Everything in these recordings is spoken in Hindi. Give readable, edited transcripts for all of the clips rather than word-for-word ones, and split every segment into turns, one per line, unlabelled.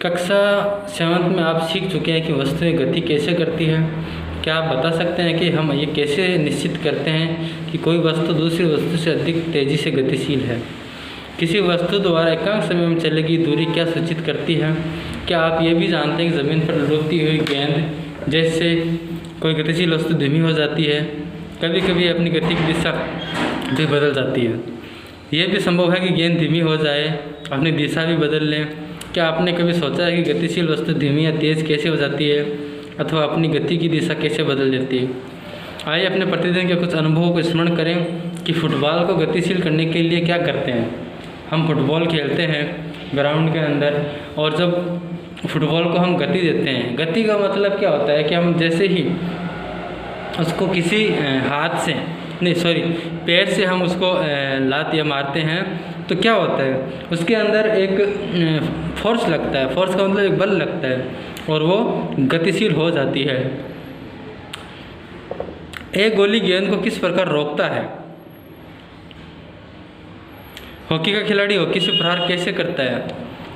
कक्षा 7 में आप सीख चुके हैं कि वस्तुएं गति कैसे करती है। क्या आप बता सकते हैं कि हम ये कैसे निश्चित करते हैं कि कोई वस्तु दूसरी वस्तु से अधिक तेज़ी से गतिशील है? किसी वस्तु द्वारा एकांक समय में चलेगी दूरी क्या सूचित करती है? क्या आप ये भी जानते हैं कि ज़मीन पर लुढ़कती हुई गेंद जैसे कोई गतिशील वस्तु धीमी हो जाती है, कभी कभी अपनी गति की दिशा भी बदल जाती है। यह भी संभव है कि गेंद धीमी हो जाए, अपनी दिशा भी बदल लें। क्या आपने कभी सोचा है कि गतिशील वस्तु धीमी या तेज़ कैसे हो जाती है अथवा अपनी गति की दिशा कैसे बदल देती है? आइए अपने प्रतिदिन के कुछ अनुभवों को स्मरण करें कि फुटबॉल को गतिशील करने के लिए क्या करते हैं। हम फुटबॉल खेलते हैं ग्राउंड के अंदर, और जब फुटबॉल को हम गति देते हैं, गति का मतलब क्या होता है कि हम जैसे ही उसको किसी हाथ से पैर से हम उसको लात या मारते हैं तो क्या होता है, उसके अंदर एक फोर्स लगता है। फोर्स का मतलब एक बल लगता है और वो गतिशील हो जाती है। एक गोली गेंद को किस प्रकार रोकता है? हॉकी का खिलाड़ी हॉकी से प्रहार कैसे करता है?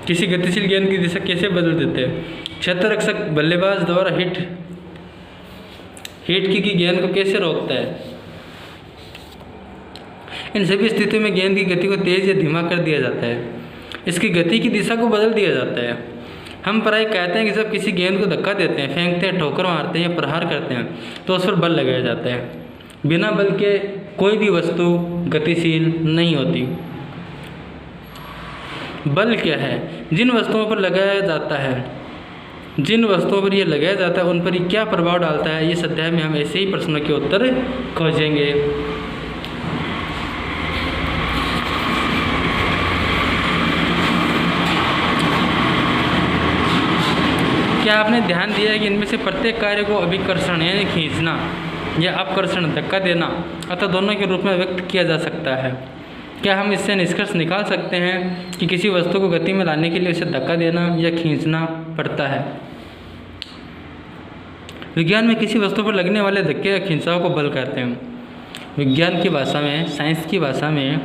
किसी गतिशील गेंद की दिशा कैसे बदल देते हैं? क्षेत्ररक्षक बल्लेबाज द्वारा हिट की गेंद को कैसे रोकता है? इन सभी स्थितियों में गेंद की गति को तेज या धीमा कर दिया जाता है, इसकी गति की दिशा को बदल दिया जाता है। हम प्रायः कहते हैं कि जब किसी गेंद को धक्का देते हैं, फेंकते हैं, ठोकर मारते हैं या प्रहार करते हैं तो उस पर बल लगाया जाता है। बिना बल के कोई भी वस्तु गतिशील नहीं होती। बल क्या है? जिन वस्तुओं पर लगाया जाता है, जिन वस्तुओं पर यह लगाया जाता है उन पर क्या प्रभाव डालता है, इस अध्याय में हम ऐसे ही प्रश्नों के उत्तर खोजेंगे। क्या आपने ध्यान दिया है कि इनमें से प्रत्येक कार्य को अभिकर्षण यानी खींचना या अपकर्षण धक्का देना अथवा दोनों के रूप में व्यक्त किया जा सकता है? क्या हम इससे निष्कर्ष निकाल सकते हैं कि किसी वस्तु को गति में लाने के लिए उसे धक्का देना या खींचना पड़ता है? विज्ञान में किसी वस्तु पर लगने वाले धक्के या खिंचाव को बल कहते हैं। विज्ञान की भाषा में, साइंस की भाषा में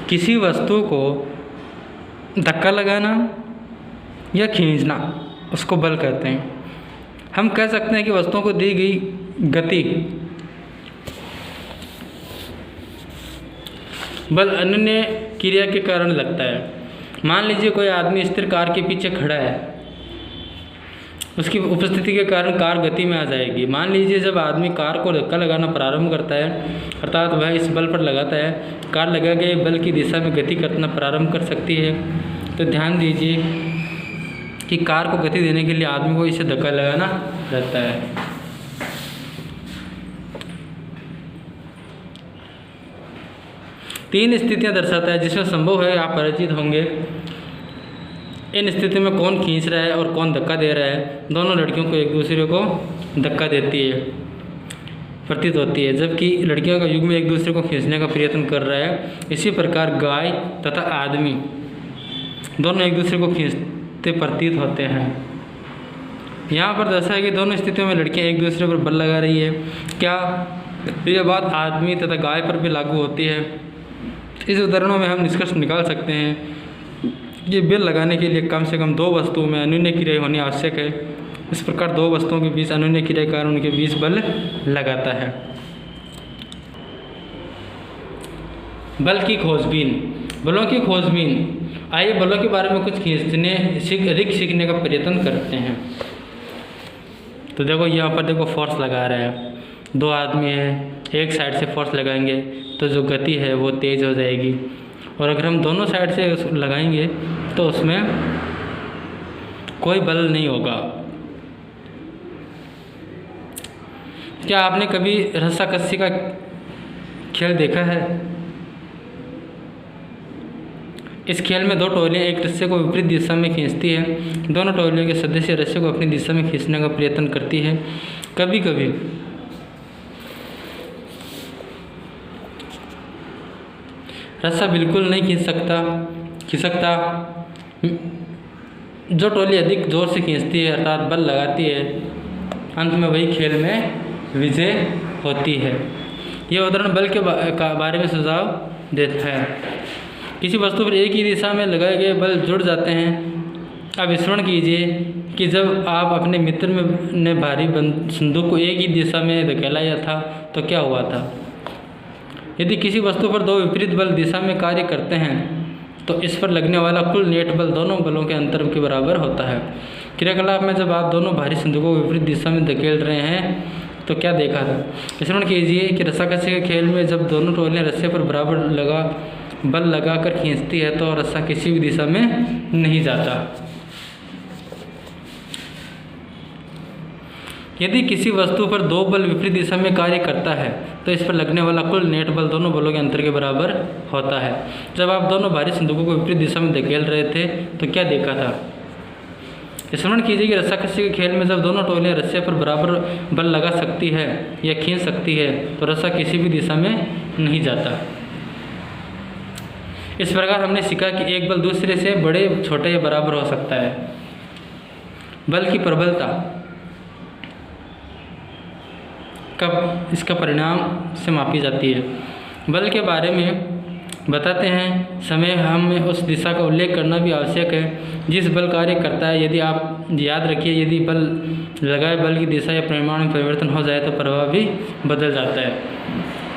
किसी वस्तु को धक्का लगाना या खींचना उसको बल कहते हैं। हम कह सकते हैं कि वस्तुओं को दी गई गति बल अन्य क्रिया के कारण लगता है। मान लीजिए कोई आदमी स्थिर कार के पीछे खड़ा है, उसकी उपस्थिति के कारण कार गति में आ जाएगी। मान लीजिए जब आदमी कार को धक्का लगाना प्रारंभ करता है, अर्थात वह इस बल पर लगाता है, कार लगा गए बल की दिशा में गति करना प्रारंभ कर सकती है। तो ध्यान दीजिए कि कार को गति देने के लिए आदमी को इसे धक्का लगाना रहता है। तीन स्थितियां दर्शाता है जिसमें संभव है आप परिचित होंगे। इन स्थितियों में कौन खींच रहा है और कौन धक्का दे रहा है। दोनों लड़कियों को एक दूसरे को धक्का देती है प्रतीत होती है, जबकि लड़कियों का युग्म एक दूसरे को खींचने का प्रयत्न कर रहा है। इसी प्रकार गाय तथा आदमी दोनों एक दूसरे को खींचते प्रतीत होते हैं। यहाँ पर दर्शाया है कि दोनों स्थितियों में लड़कियाँ एक दूसरे पर बल लगा रही है। क्या यह बात आदमी तथा गाय पर भी लागू होती है? इस उदाहरणों में हम निष्कर्ष निकाल सकते हैं कि बल लगाने के लिए कम से कम दो वस्तुओं में अन्योन्य क्रिया होनी आवश्यक है। इस प्रकार दो वस्तुओं के बीच अन्योन्य क्रिया के कारण उनके बीच बल लगाता है। बल की खोजबीन, बलों की खोजबीन। आइए बलों के बारे में कुछ अधिक सीखने का प्रयत्न करते हैं। तो देखो यहाँ पर देखो फोर्स लगा रहा है, दो आदमी हैं, एक साइड से फोर्स लगाएंगे तो जो गति है वो तेज़ हो जाएगी, और अगर हम दोनों साइड से लगाएंगे तो उसमें कोई बल नहीं होगा। क्या आपने कभी रस्साकसी का खेल देखा है? इस खेल में दो टोलियाँ एक रस्से को विपरीत दिशा में खींचती है। दोनों टोलियों के सदस्य रस्से को अपनी दिशा में खींचने का प्रयत्न करती है। कभी कभी रस्सा बिल्कुल नहीं खींच सकता। जो टोली अधिक जोर से खींचती है अर्थात बल लगाती है, अंत में वही खेल में विजय होती है। यह उदाहरण बल के बारे में सुझाव देता है। किसी वस्तु पर एक ही दिशा में लगाए गए बल जुड़ जाते हैं अब स्मरण कीजिए कि जब आप अपने मित्र ने भारी संदूक को एक ही दिशा में धकेलाया था तो क्या हुआ था। यदि किसी वस्तु पर दो विपरीत बल दिशा में कार्य करते हैं तो इस पर लगने वाला कुल नेट बल दोनों बलों के अंतर के बराबर होता है। क्रियाकलाप में जब आप दोनों भारी संदूकों को विपरीत दिशा में धकेल रहे हैं तो क्या देखा था। स्मरण कीजिए कि रस्साकशी के खेल में जब दोनों टोलियां रस्से पर बराबर बल लगाकर खींचती है तो रस्सा किसी भी दिशा में नहीं जाता। यदि किसी वस्तु पर दो बल विपरीत दिशा में कार्य करता है तो इस पर लगने वाला कुल नेट बल दोनों बलों के अंतर के बराबर होता है। जब आप दोनों भारी संदूकों को विपरीत दिशा में धकेल रहे थे तो क्या देखा था। स्मरण कीजिए कि रस्साकशी के खेल में जब दोनों टोलियां रस्से पर बराबर बल लगा सकती है या खींच सकती है तो रस्सा किसी भी दिशा में नहीं जाता। इस प्रकार हमने सीखा कि एक बल दूसरे से बड़े, छोटे या बराबर हो सकता है। बल की प्रबलता कब इसका परिणाम से मापी जाती है। बल के बारे में बताते हैं समय हमें उस दिशा का उल्लेख करना भी आवश्यक है जिस बल कार्य करता है। यदि आप याद रखिए, यदि बल लगाए बल की दिशा या परिमाण में परिवर्तन हो जाए तो प्रभाव भी बदल जाता है।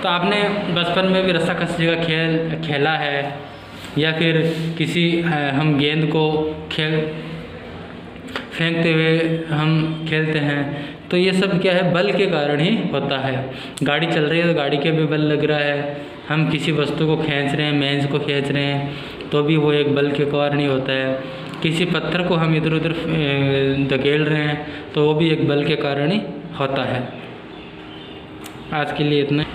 तो आपने बचपन में भी रस्साकशी का खेल खेला है या फिर किसी हम गेंद को फेंकते हुए हम खेलते हैं, तो ये सब क्या है, बल के कारण ही होता है। गाड़ी चल रही है तो गाड़ी के भी बल लग रहा है। हम किसी वस्तु को खींच रहे हैं, मेज को खींच रहे हैं तो भी वो एक बल के कारण ही होता है। किसी पत्थर को हम इधर उधर धकेल रहे हैं तो वो भी एक बल के कारण ही होता है। आज के लिए इतना।